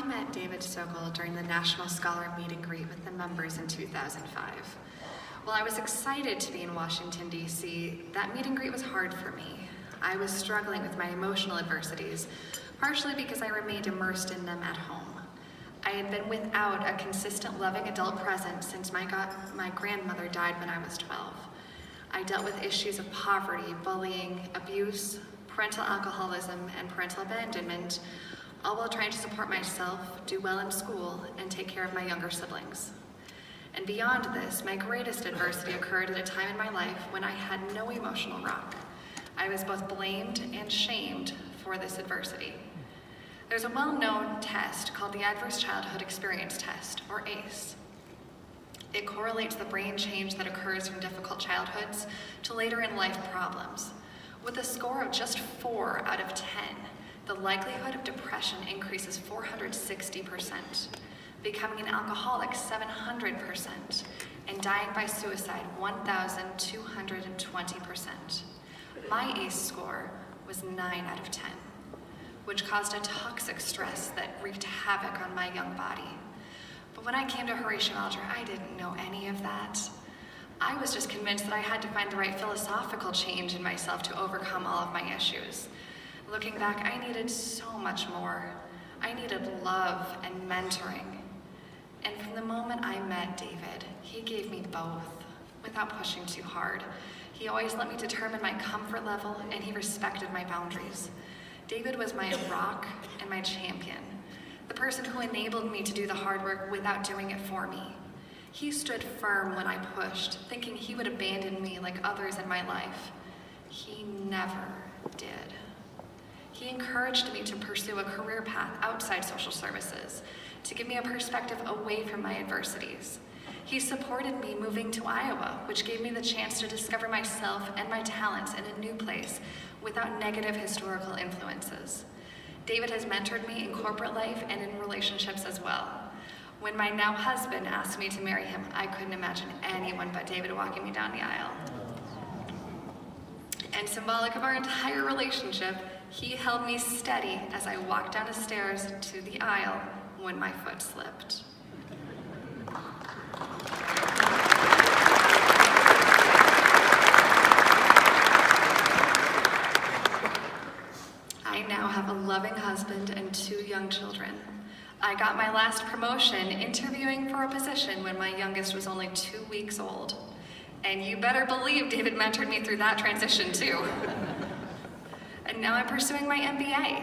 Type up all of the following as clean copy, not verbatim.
I met David Sokol during the National Scholar Meet and Greet with the members in 2005. While I was excited to be in Washington, D.C., that meet and greet was hard for me. I was struggling with my emotional adversities, partially because I remained immersed in them at home. I had been without a consistent, loving adult presence since my grandmother died when I was 12. I dealt with issues of poverty, bullying, abuse, parental alcoholism, and parental abandonment, all while trying to support myself, do well in school, and take care of my younger siblings. And beyond this, my greatest adversity occurred at a time in my life when I had no emotional rock. I was both blamed and shamed for this adversity. There's a well-known test called the Adverse Childhood Experience Test, or ACE. It correlates the brain change that occurs from difficult childhoods to later in life problems. With a score of just 4 out of 10, the likelihood of depression increases 460%, becoming an alcoholic 700%, and dying by suicide 1,220%. My ACE score was 9 out of 10, which caused a toxic stress that wreaked havoc on my young body. But when I came to Horatio, Alger, I didn't know any of that. I was just convinced that I had to find the right philosophical change in myself to overcome all of my issues. Looking back, I needed so much more. I needed love and mentoring. And from the moment I met David, he gave me both, without pushing too hard. He always let me determine my comfort level, and he respected my boundaries. David was my rock and my champion, the person who enabled me to do the hard work without doing it for me. He stood firm when I pushed, thinking he would abandon me like others in my life. He never did. He encouraged me to pursue a career path outside social services, to give me a perspective away from my adversities. He supported me moving to Iowa, which gave me the chance to discover myself and my talents in a new place without negative historical influences. David has mentored me in corporate life and in relationships as well. When my now husband asked me to marry him, I couldn't imagine anyone but David walking me down the aisle. And symbolic of our entire relationship, he held me steady as I walked down the stairs to the aisle when my foot slipped. I now have a loving husband and 2 young children. I got my last promotion interviewing for a position when my youngest was only 2 weeks old. And you better believe David mentored me through that transition too. And now I'm pursuing my MBA.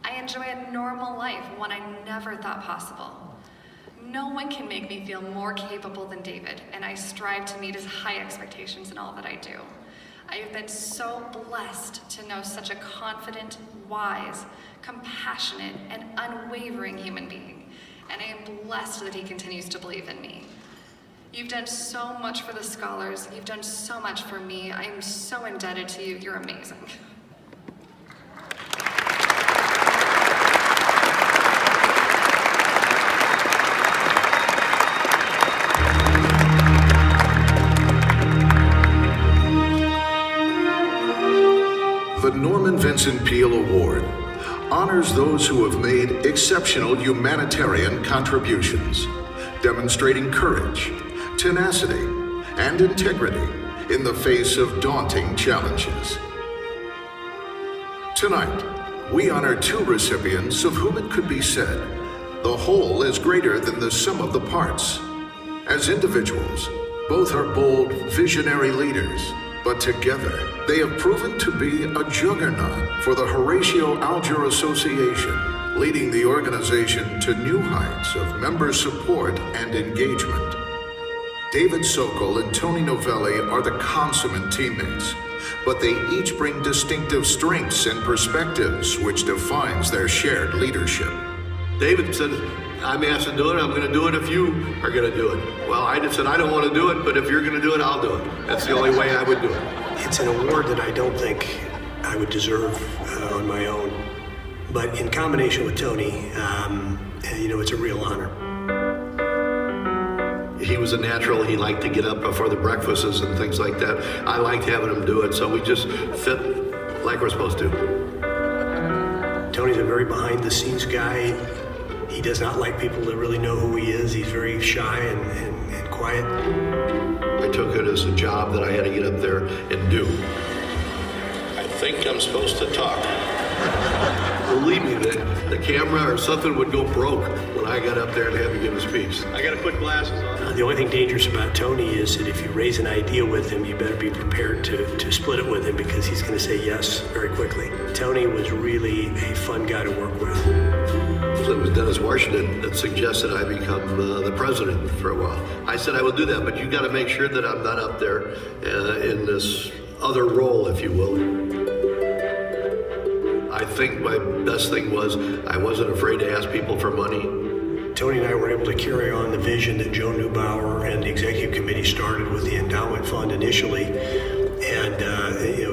I enjoy a normal life, one I never thought possible. No one can make me feel more capable than David, and I strive to meet his high expectations in all that I do. I have been so blessed to know such a confident, wise, compassionate, and unwavering human being, and I am blessed that he continues to believe in me. You've done so much for the scholars. You've done so much for me. I am so indebted to you. You're amazing. The Norman Vincent Peale Award honors those who have made exceptional humanitarian contributions, demonstrating courage, tenacity, and integrity in the face of daunting challenges. Tonight, we honor 2 recipients of whom it could be said, the whole is greater than the sum of the parts. As individuals, both are bold, visionary leaders, but together, they have proven to be a juggernaut for the Horatio Alger Association, leading the organization to new heights of member support and engagement. David Sokol and Tony Novelli are the consummate teammates, but they each bring distinctive strengths and perspectives which defines their shared leadership. David said, I'm asked to do it, I'm going to do it if you are going to do it. Well, I just said, I don't want to do it, but if you're going to do it, I'll do it. That's the only way I would do it. It's an award that I don't think I would deserve on my own. But in combination with Tony, it's a real honor. He was a natural. He liked to get up before the breakfasts and things like that. I liked having him do it, so we just fit like we're supposed to. Tony's a very behind-the-scenes guy. He does not like people to really know who he is. He's very shy and quiet. I took it as a job that I had to get up there and do. I think I'm supposed to talk. Believe me, the camera or something would go broke when I got up there and had to give a speech. I got to put glasses on. The only thing dangerous about Tony is that if you raise an idea with him, you better be prepared to split it with him, because he's going to say yes very quickly. Tony was really a fun guy to work with. It was Dennis Washington that suggested I become the president for a while. I said I will do that, but you got to make sure that I'm not up there in this other role, if you will. I think my best thing was I wasn't afraid to ask people for money. Tony and I were able to carry on the vision that Joe Neubauer and the executive committee started with the endowment fund initially, and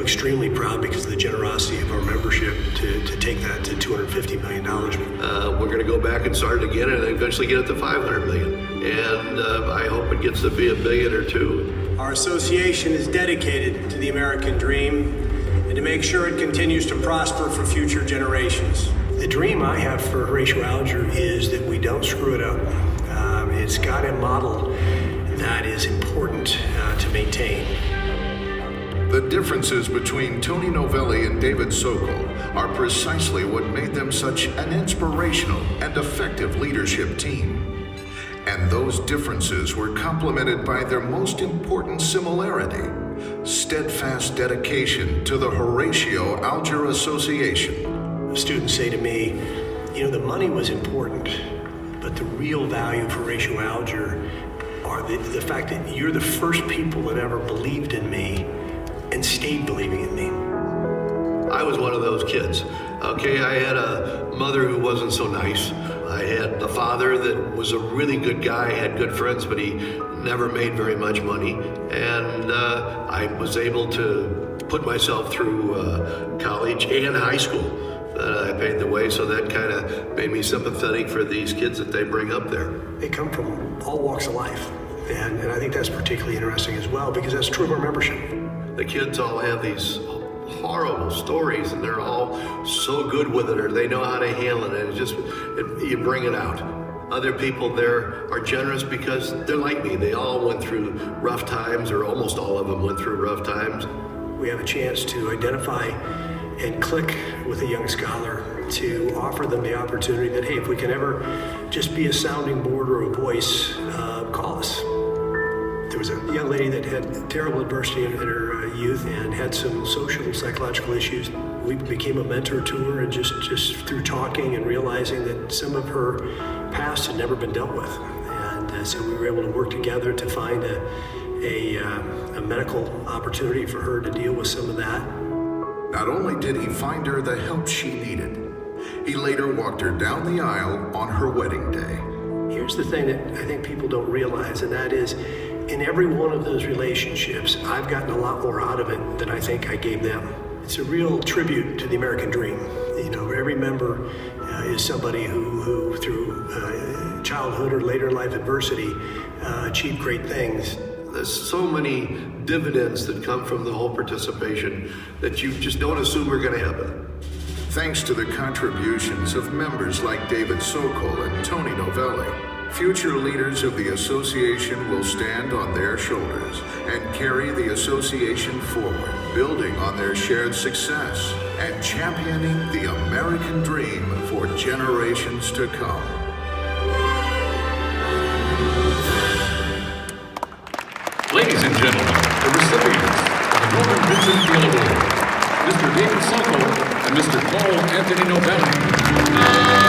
extremely proud because of the generosity of our membership to take that to $250 million. We're going to go back and start it again and eventually get it to $500 million. And I hope it gets to be $1 billion or $2 billion. Our association is dedicated to the American dream and to make sure it continues to prosper for future generations. The dream I have for Horatio Alger is that we don't screw it up. It's got a model that is important to maintain. The differences between Tony Novelli and David Sokol are precisely what made them such an inspirational and effective leadership team. And those differences were complemented by their most important similarity: steadfast dedication to the Horatio Alger Association. Students say to me, the money was important, but the real value for Horatio Alger are the fact that you're the first people that ever believed in me and stayed believing in me. I was one of those kids. Okay, I had a mother who wasn't so nice. I had a father that was a really good guy, had good friends, but he never made very much money. And I was able to put myself through college and high school. I paid the way, so that kind of made me sympathetic for these kids that they bring up there. They come from all walks of life. And I think that's particularly interesting as well, because that's true of our membership. The kids all have these horrible stories, and they're all so good with it, or they know how to handle it, and you bring it out. Other people there are generous because they're like me. They all went through rough times, or almost all of them went through rough times. We have a chance to identify and click with a young scholar, to offer them the opportunity that, hey, if we can ever just be a sounding board or a voice, call us. There was a young lady that had terrible adversity in her youth and had some social, psychological issues. We became a mentor to her, and just through talking and realizing that some of her past had never been dealt with. And so we were able to work together to find a medical opportunity for her to deal with some of that. Not only did he find her the help she needed, he later walked her down the aisle on her wedding day. Here's the thing that I think people don't realize, and that is, in every one of those relationships, I've gotten a lot more out of it than I think I gave them. It's a real tribute to the American dream. Every member is somebody who through childhood or later life adversity, achieved great things. There's so many dividends that come from the whole participation that you just don't assume are going to happen. Thanks to the contributions of members like David Sokol and Tony Novelli, future leaders of the association will stand on their shoulders and carry the association forward, building on their shared success and championing the American dream for generations to come. Ladies and gentlemen, the recipients of the Norman Vincent Peale Award, Mr. David Sokol and Mr. Paul Anthony Novelli.